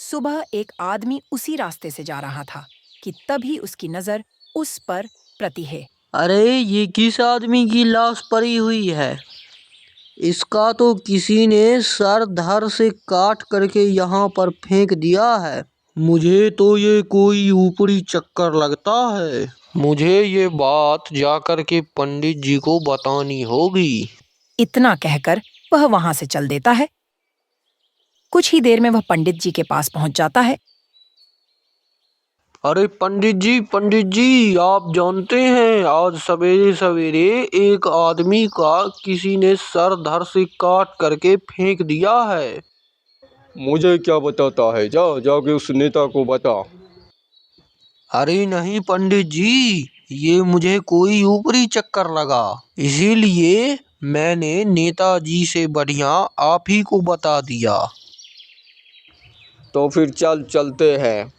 सुबह एक आदमी उसी रास्ते से जा रहा था कि तभी उसकी नजर उस पर प्रति है। अरे ये किस आदमी की लाश पड़ी हुई है? इसका तो किसी ने सर धड़ से काट करके यहाँ पर फेंक दिया है। मुझे तो ये कोई ऊपरी चक्कर लगता है। मुझे ये बात जाकर के पंडित जी को बतानी होगी। इतना कहकर वह वहां से चल देता है। कुछ ही देर में वह पंडित जी के पास पहुंच जाता है। अरे पंडित जी आप जानते हैं आज सवेरे सवेरे एक आदमी का किसी ने सर धड़ से काट करके फेंक दिया है। मुझे क्या बताता है, जाके उस नेता को बता। अरे नहीं पंडित जी, ये मुझे कोई ऊपरी चक्कर लगा, इसीलिए मैंने नेताजी से बढ़िया आप ही को बता दिया। तो फिर चलते हैं।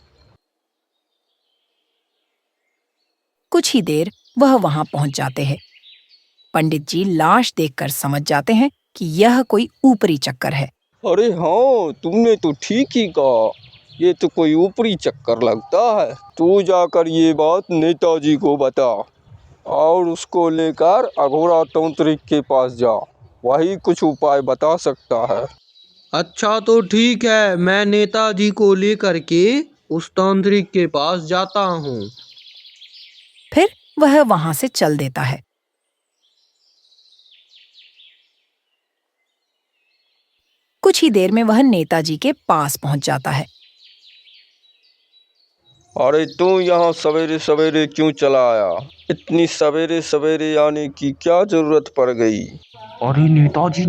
कुछ ही देर वह वहां पहुंच जाते हैं। पंडित जी लाश देखकर समझ जाते हैं कि यह कोई ऊपरी चक्कर है। अरे हाँ, तुमने तो ठीक ही कहा, ये तो कोई ऊपरी चक्कर लगता है। तू जाकर ये बात नेताजी को बता और उसको लेकर अघोरा तांत्रिक के पास जा, वही कुछ उपाय बता सकता है। अच्छा तो ठीक है, मैं नेताजी को लेकर के उस तांत्रिक के पास जाता हूँ। फिर वह वहां से चल देता है। कुछ ही देर में वह नेताजी के पास पहुंच जाता है। अरे तू यहाँ सवेरे सवेरे क्यों चला आया? इतनी सवेरे सवेरे आने की क्या जरूरत पड़ गई? अरे नेताजी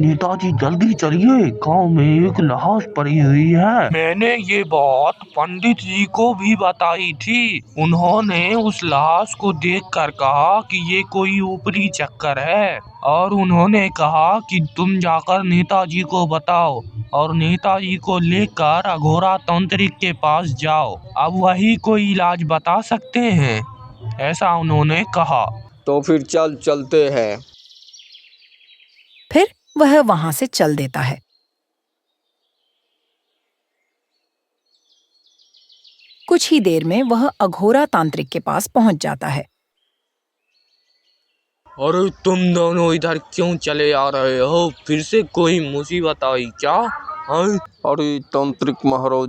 जल्दी चलिए, गांव में एक लाश पड़ी हुई है। मैंने ये बात पंडित जी को भी बताई थी। उन्होंने उस लाश को देखकर कहा कि ये कोई ऊपरी चक्कर है और उन्होंने कहा कि तुम जाकर नेताजी को बताओ और नेताजी को लेकर अघोरा तांत्रिक के पास जाओ, अब वही कोई इलाज बता सकते हैं, ऐसा उन्होंने कहा। तो फिर चलते हैं। फिर वह वहां से चल देता है। कुछ ही देर में वह अघोरा तांत्रिक के पास पहुंच जाता है। अरे तुम दोनों इधर क्यों चले आ रहे हो? फिर से कोई मुसीबत आई क्या? हाँ? अरे तांत्रिक महाराज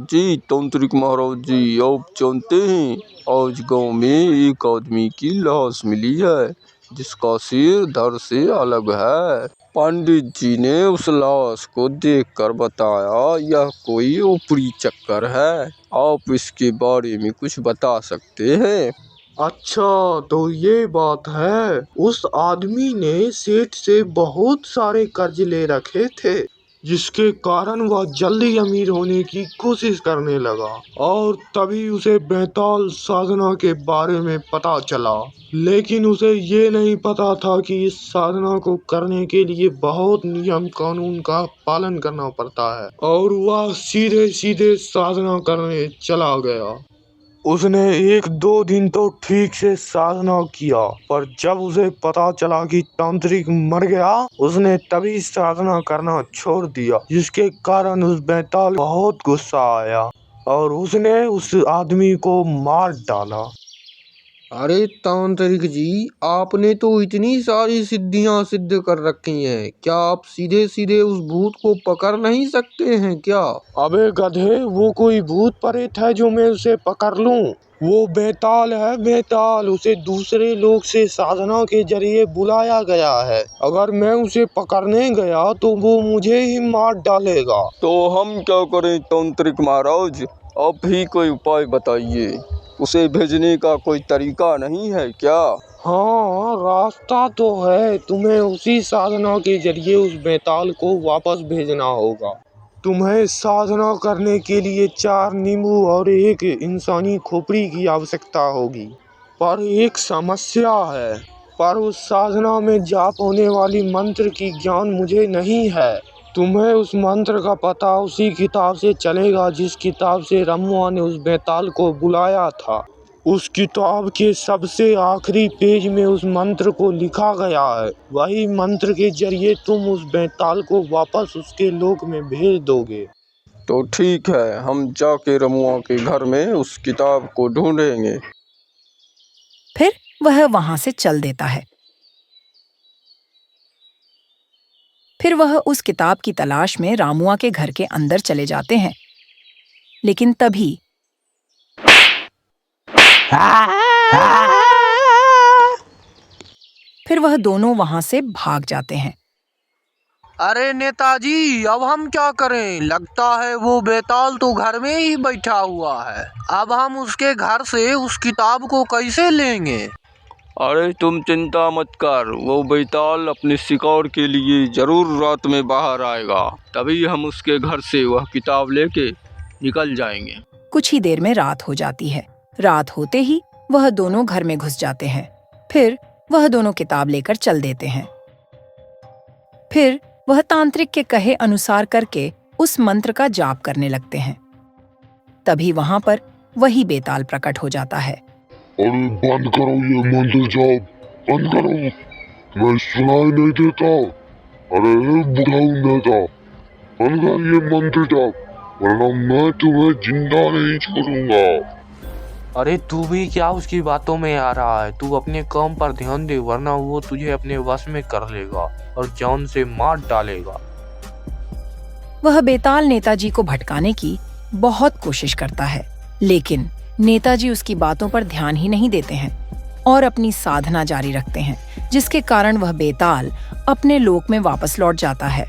जी, आप जानते हैं आज गांव में एक आदमी की लाश मिली है जिसका सिर धड़ से अलग है। पंडित जी ने उस लाश को देखकर बताया यह कोई ऊपरी चक्कर है। आप इसके बारे में कुछ बता सकते हैं? अच्छा तो ये बात है, उस आदमी ने सेठ से बहुत सारे कर्ज ले रखे थे जिसके कारण वह जल्दी अमीर होने की कोशिश करने लगा और तभी उसे बेताल साधना के बारे में पता चला। लेकिन उसे ये नहीं पता था कि इस साधना को करने के लिए बहुत नियम कानून का पालन करना पड़ता है और वह सीधे सीधे साधना करने चला गया। उसने 1-2 दिन तो ठीक से साधना किया, पर जब उसे पता चला कि तांत्रिक मर गया, उसने तभी साधना करना छोड़ दिया, जिसके कारण उस बेताल को बहुत गुस्सा आया और उसने उस आदमी को मार डाला। अरे तांत्रिक जी, आपने तो इतनी सारी सिद्धियां सिद्ध कर रखी हैं, क्या आप सीधे सीधे उस भूत को पकड़ नहीं सकते हैं क्या? अबे गधे, वो कोई भूत प्रेत है जो मैं उसे पकड़ लूं? वो बेताल है, बेताल। उसे दूसरे लोग से साधना के जरिए बुलाया गया है। अगर मैं उसे पकड़ने गया तो वो मुझे ही मार डालेगा। तो हम क्या करें तांत्रिक महाराज, आप ही कोई उपाय बताइए। उसे भेजने का कोई तरीका नहीं है क्या? हाँ, रास्ता तो है। तुम्हें उसी साधना के जरिए उस बेताल को वापस भेजना होगा। तुम्हें साधना करने के लिए 4 नींबू और 1 इंसानी खोपड़ी की आवश्यकता होगी। पर एक समस्या है, पर उस साधना में जाप होने वाली मंत्र की ज्ञान मुझे नहीं है। तुम्हें उस मंत्र का पता उसी किताब से चलेगा जिस किताब से रमुआ ने उस बेताल को बुलाया था। उस किताब के सबसे आखिरी पेज में उस मंत्र को लिखा गया है। वही मंत्र के जरिए तुम उस बेताल को वापस उसके लोक में भेज दोगे। तो ठीक है, हम जाके रमुआ के घर में उस किताब को ढूंढेंगे। फिर वह वहां से चल देता है। फिर वह उस किताब की तलाश में रामुआ के घर के अंदर चले जाते हैं। लेकिन तभी फिर वह दोनों वहां से भाग जाते हैं। अरे नेताजी, अब हम क्या करें? लगता है वो बेताल तो घर में ही बैठा हुआ है। अब हम उसके घर से उस किताब को कैसे लेंगे? अरे तुम चिंता मत कर, वो बेताल अपने शिकार के लिए जरूर रात में बाहर आएगा, तभी हम उसके घर से वह किताब लेके निकल जाएंगे। कुछ ही देर में रात हो जाती है। रात होते ही वह दोनों घर में घुस जाते हैं। फिर वह दोनों किताब लेकर चल देते हैं। फिर वह तांत्रिक के कहे अनुसार करके उस मंत्र का जाप करने लगते हैं। तभी वहां पर वही बेताल प्रकट हो जाता है। अरे बंद करो ये मंत्र जाप, बंद करो, मैं सुनाई नहीं देता। अरे बुढ़ाऊ नेता, बंद कर ये मंत्र जाप, वरना मैं तुम्हें जिंदा नहीं छोड़ूंगा। अरे तू भी क्या उसकी बातों में आ रहा है? तू अपने काम पर ध्यान दे, वरना वो तुझे अपने वश में कर लेगा और जान से मार डालेगा। वह बेताल नेताजी को भटकाने की बहुत कोशिश करता है, लेकिन नेताजी उसकी बातों पर ध्यान ही नहीं देते हैं और अपनी साधना जारी रखते हैं, जिसके कारण वह बेताल अपने लोक में वापस लौट जाता है।